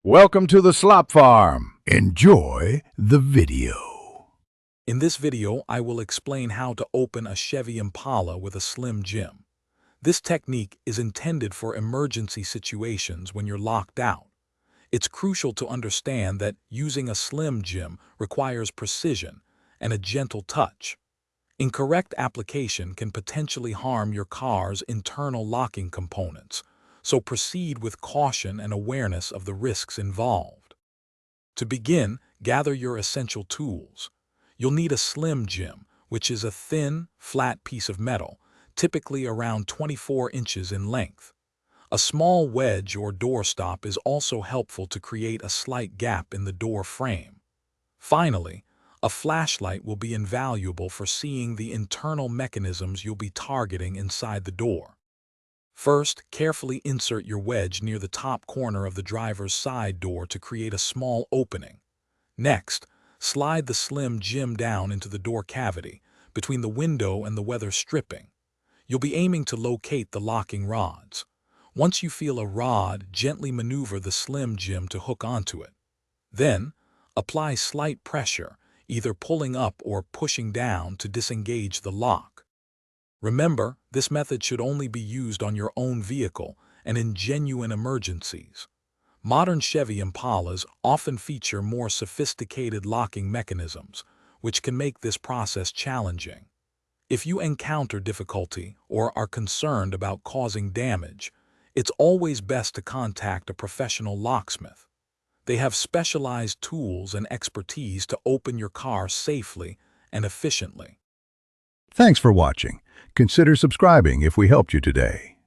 Welcome to the Slop Farm. Enjoy the video. In this video, I will explain how to open a Chevy Impala with a slim jim. This technique is intended for emergency situations when you're locked out. It's crucial to understand that using a slim jim requires precision and a gentle touch. Incorrect application can potentially harm your car's internal locking components, so proceed with caution and awareness of the risks involved. To begin, gather your essential tools. You'll need a slim jim, which is a thin, flat piece of metal, typically around 24 inches in length. A small wedge or doorstop is also helpful to create a slight gap in the door frame. Finally, a flashlight will be invaluable for seeing the internal mechanisms you'll be targeting inside the door. First, carefully insert your wedge near the top corner of the driver's side door to create a small opening. Next, slide the slim jim down into the door cavity, between the window and the weather stripping. You'll be aiming to locate the locking rods. Once you feel a rod, gently maneuver the slim jim to hook onto it. Then, apply slight pressure, either pulling up or pushing down to disengage the lock. Remember, this method should only be used on your own vehicle and in genuine emergencies. Modern Chevy Impalas often feature more sophisticated locking mechanisms, which can make this process challenging. If you encounter difficulty or are concerned about causing damage, it's always best to contact a professional locksmith. They have specialized tools and expertise to open your car safely and efficiently. Thanks for watching. Consider subscribing if we helped you today.